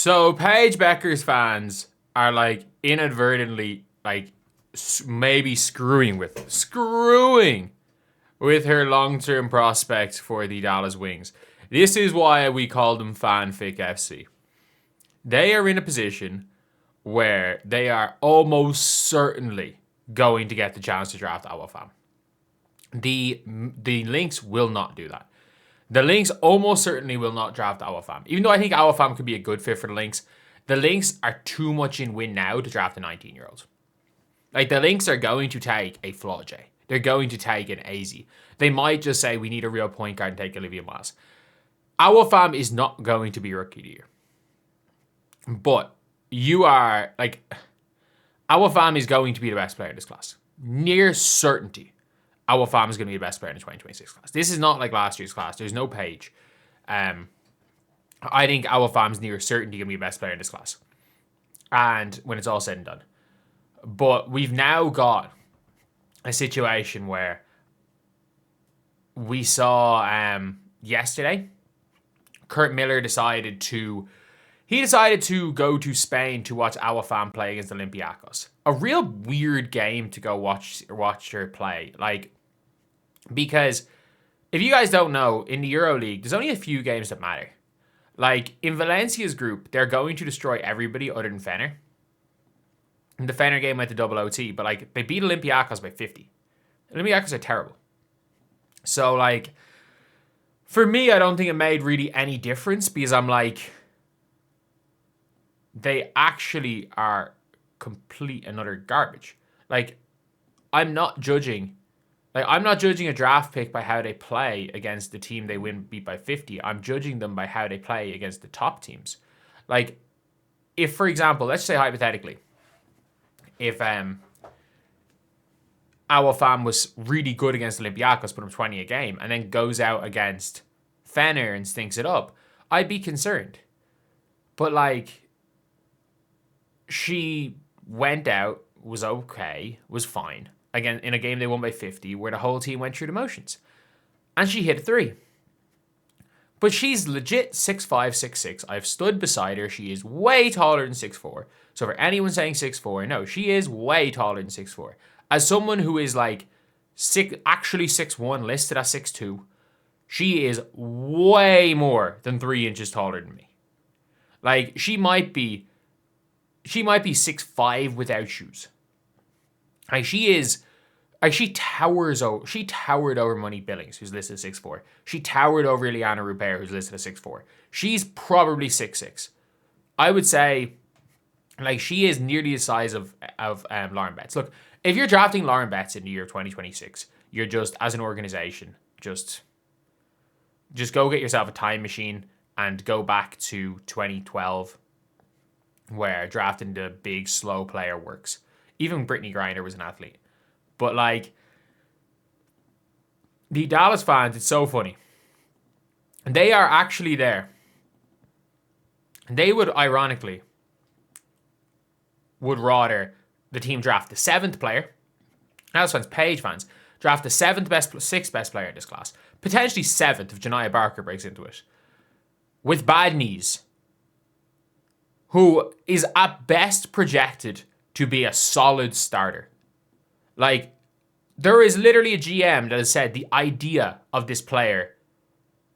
So Paige Bueckers fans are like inadvertently like maybe screwing with her long-term prospects for the Dallas Wings. This is why we call them Fanfic FC. They are in a position where they are almost certainly going to get the chance to draft Awafam. The Lynx will not do that. The Lynx almost certainly will not draft Awafam. Even though I think Awafam could be a good fit for the Lynx are too much in win now to draft a 19-year-old. Like, the Lynx are going to take a Flaude. They're going to take an AZ. They might just say, we need a real point guard and take Olivia Miles. Awafam is not going to be rookie of the year. But you are, like, Awafam is going to be the best player in this class. Near certainty. Awafam is going to be the best player in the 2026 class. This is not like last year's class. There's no Paige. I think Awafam's near certainty going to be the best player in this class. And when it's all said and done. But we've now got a situation where we saw yesterday, Kurt Miller decided to go to Spain to watch Awafam play against Olympiacos. A real weird game to go watch her play. Like, because if you guys don't know, in the EuroLeague, there's only a few games that matter. Like, in Valencia's group, they're going to destroy everybody other than Fener. And the Fener game went to double OT, but, like, they beat Olympiacos by 50. Olympiacos are terrible. So, like, for me, I don't think it made really any difference because I'm like, they actually are complete and utter garbage. Like, I'm not judging a draft pick by how they play against the team they beat by 50. I'm judging them by how they play against the top teams. Like, if, for example, let's say hypothetically, if Awafam was really good against Olympiacos, put him 20 a game, and then goes out against Fener and stinks it up, I'd be concerned. But, like, she went out, was okay, was fine. Again, in a game they won by 50, where the whole team went through the motions. And she hit a 3. But she's legit 6'5", 6'6". I've stood beside her. She is way taller than 6'4". So for anyone saying 6'4", no, she is way taller than 6'4". As someone who is like actually 6'1", listed as 6'2", she is way more than 3 inches taller than me. Like, she might be 6'5" without shoes. Like, she towered over Monique Billings, who's listed as 6'4". She towered over Ileana Rupert, who's listed as 6'4". She's probably 6'6". I would say, like, she is nearly the size of Lauren Betts. Look, if you're drafting Lauren Betts in the year of 2026, you're just, as an organization, just go get yourself a time machine and go back to 2012, where drafting the big, slow player works. Even Brittany Griner was an athlete. But, like, the Dallas fans, it's so funny. They are actually there. They would, ironically, would rather the team draft the 7th player. Dallas fans, Paige fans, draft the 6th best player in this class. Potentially 7th if Janiyah Barker breaks into it. With bad knees. Who is at best projected to be a solid starter. Like, there is literally a GM that has said the idea of this player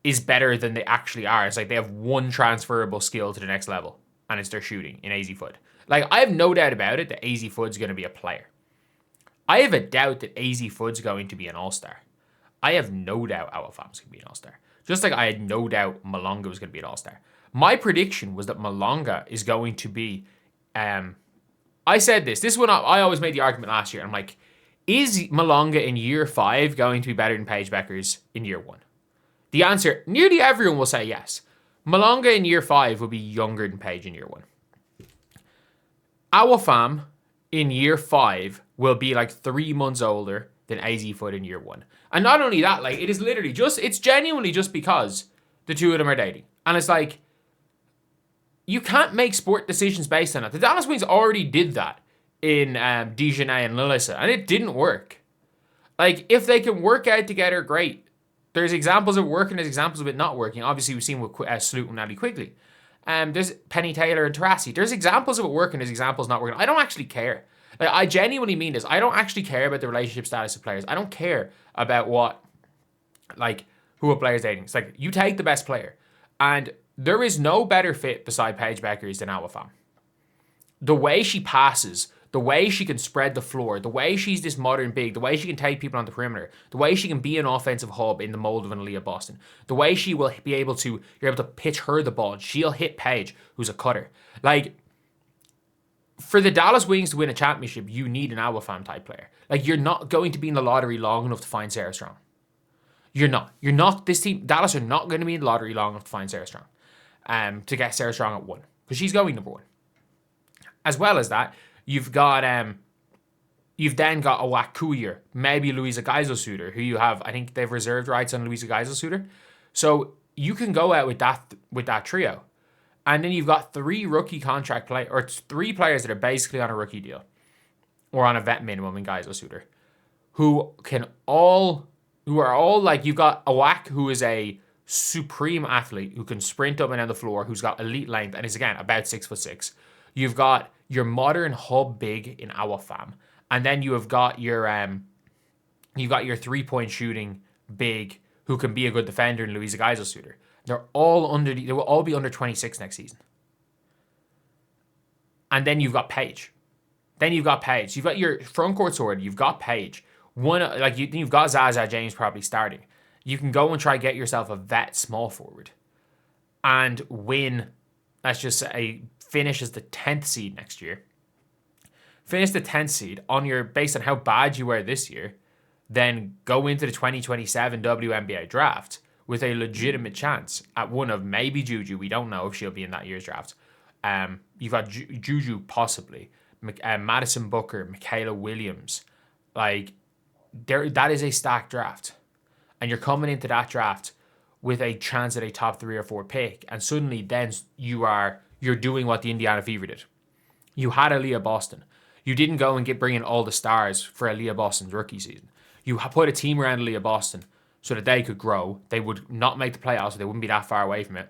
is better than they actually are. It's like they have one transferable skill to the next level, and it's their shooting in AZ Foot. Like, I have no doubt about it that AZ Foot's going to be a player. I have a doubt that AZ Foot's going to be an all-star. I have no doubt Awafam's going to be an all-star. Just like I had no doubt Malonga was going to be an all-star. My prediction was that Malonga is going to be... I said this. This is when I always made the argument last year. I'm like, is Malonga in year 5 going to be better than Paige Bueckers in year 1? The answer, nearly everyone will say yes. Malonga in year 5 will be younger than Paige in year 1. Awafam in year 5 will be like 3 months older than AZ Foot in year 1. And not only that, like, it is literally just, it's genuinely just because the two of them are dating. And it's like, you can't make sport decisions based on that. The Dallas Wings already did that in Dejanay and Lalissa, and it didn't work. Like, if they can work out together, great. There's examples of working, there's examples of it not working. Obviously, we've seen with Sloot and Natalie Quigley. There's Penny Taylor and Taurasi. There's examples of it working, there's examples not working. I don't actually care. Like, I genuinely mean this. I don't actually care about the relationship status of players. I don't care about who a player's dating. It's like, you take the best player. And there is no better fit beside Paige Bueckers than Awafam. The way she passes, the way she can spread the floor, the way she's this modern big, the way she can take people on the perimeter, the way she can be an offensive hub in the mold of an Aaliyah Boston, the way she will be able to, you're able to pitch her the ball, and she'll hit Paige, who's a cutter. Like, for the Dallas Wings to win a championship, you need an Awafam type player. Like, you're not going to be in the lottery long enough to find Sarah Strong. You're not, this team, Dallas are not going to be in the lottery long enough to find Sarah Strong. To get Sarah Strong at 1. Because she's going number 1. As well as that, you've then got a Wakuyer, maybe Louisa Geisel-Suter, who you have, I think they've reserved rights on Louisa Geisel-Suter. So you can go out with that trio. And then you've got 3 rookie contract or 3 players that are basically on a rookie deal. Or on a vet minimum in Geisel-Suter. Who are all like, you've got Awak, who is a supreme athlete, who can sprint up and down the floor, who's got elite length, and is, again, about 6'6". You've got your modern hub big in Awafam, and then you have got your 3-point shooting big who can be a good defender in Louisa Geisel-Suter. They will all be under 26 next season. And then you've got Paige. You've got your front court sword. You've got Paige. You've got Zaza James probably starting. You can go and try to get yourself a vet small forward and win. Let's just say finish as the 10th seed next year. Finish the 10th seed based on how bad you were this year, then go into the 2027 WNBA draft with a legitimate chance at one of maybe Juju. We don't know if she'll be in that year's draft. You've got Juju possibly, Madison Booker, Michaela Williams. Like, that is a stacked draft. And you're coming into that draft with a chance at a top 3 or 4 pick, and suddenly then you're doing what the Indiana Fever did. You had Aaliyah Boston. You didn't go and bring in all the stars for Aaliyah Boston's rookie season. You put a team around Aaliyah Boston so that they could grow. They would not make the playoffs, so they wouldn't be that far away from it.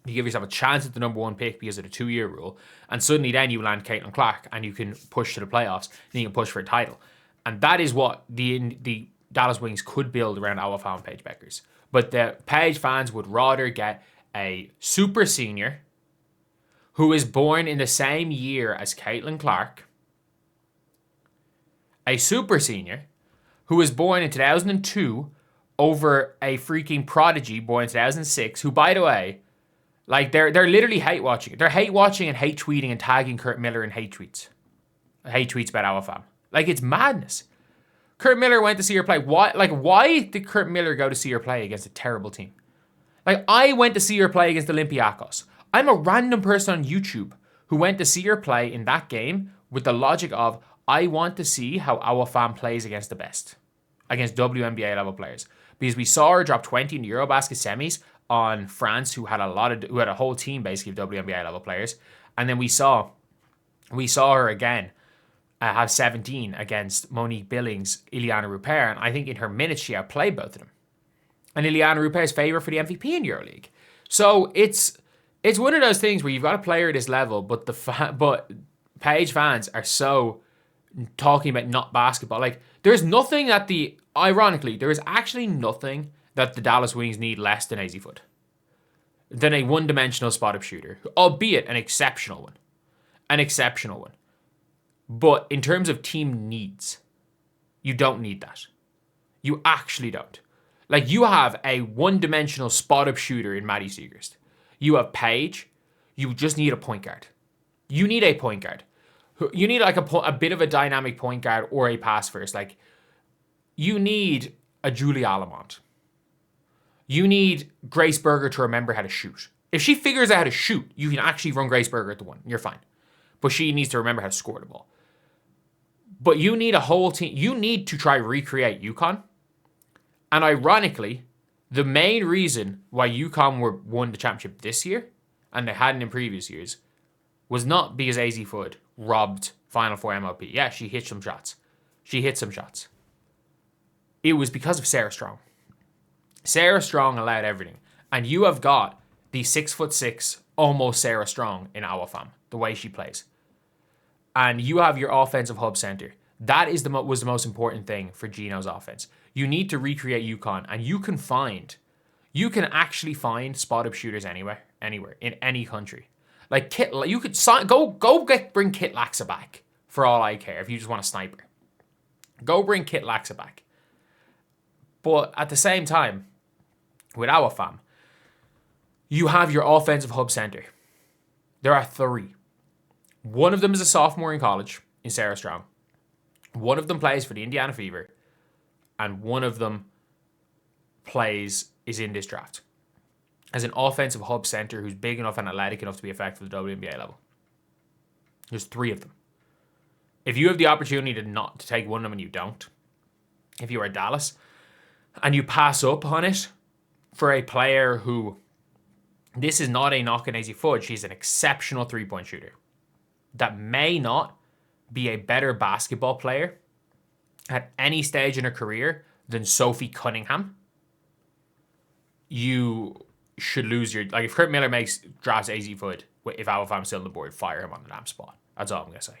You give yourself a chance at the number 1 pick because of the 2-year rule, and suddenly then you land Caitlin Clark, and you can push to the playoffs, and you can push for a title. And that is what the Dallas Wings could build around Awafam and Paige Bueckers. But the Paige fans would rather get a super senior who is born in the same year as Caitlin Clark, a super senior who was born in 2002 over a freaking prodigy born in 2006, who, by the way, like, they're literally hate watching. They're hate watching and hate tweeting and tagging Kurt Miller in hate tweets about Awafam. Like, it's madness. Kurt Miller went to see her play. Why did Kurt Miller go to see her play against a terrible team? Like, I went to see her play against Olympiacos. I'm a random person on YouTube who went to see her play in that game with the logic of, I want to see how Awafam plays against the best, against WNBA level players. Because we saw her drop 20 in the Eurobasket semis on France, who had a whole team basically of WNBA level players. And then we saw her again have 17 against Monique Billings, Ileana Rupert, and I think in her minutes she outplayed both of them. And Ileana Rupert's favourite for the MVP in EuroLeague. So it's one of those things where you've got a player at this level, but Paige fans are so talking about not basketball. Like, there is actually nothing that the Dallas Wings need less than AZ Foot, than a one-dimensional spot-up shooter, albeit an exceptional one. But in terms of team needs, you don't need that. You actually don't. Like, you have a one-dimensional spot-up shooter in Maddie Siegerst. You have Paige. You just need a point guard. You need a point guard. You need like a bit of a dynamic point guard or a pass first. Like, you need a Julie Alamont. You need Grace Berger to remember how to shoot. If she figures out how to shoot, you can actually run Grace Berger at the 1. You're fine. But she needs to remember how to score the ball. But you need a whole team. You need to try recreate UConn. And ironically, the main reason why UConn won the championship this year, and they hadn't in previous years, was not because AZ Foot robbed Final Four MLP. Yeah, she hit some shots. It was because of Sarah Strong. Sarah Strong allowed everything. And you have got the 6'6" almost Sarah Strong in Awafam, the way she plays. And you have your offensive hub center. That is was the most important thing for Gino's offense. You need to recreate UConn, and you can actually find spot-up shooters anywhere, in any country. Like Kit, you could bring Kit Laxa back for all I care. If you just want a sniper, go bring Kit Laxa back. But at the same time, with Awafam, you have your offensive hub center. There are 3. One of them is a sophomore in college in Sarah Strong. One of them plays for the Indiana Fever, and one of them is in this draft as an offensive hub center who's big enough and athletic enough to be effective at the WNBA level. There's 3 of them. If you have the opportunity to take one of them and you don't, if you are Dallas and you pass up on it for a player who, this is not a knock on Azzi Fudd, she's an exceptional 3-point shooter that may not be a better basketball player at any stage in her career than Sophie Cunningham, you should lose if Kurt Miller drafts Azzi Fudd, if Awafam's still on the board, fire him on the damn spot. That's all I'm going to say.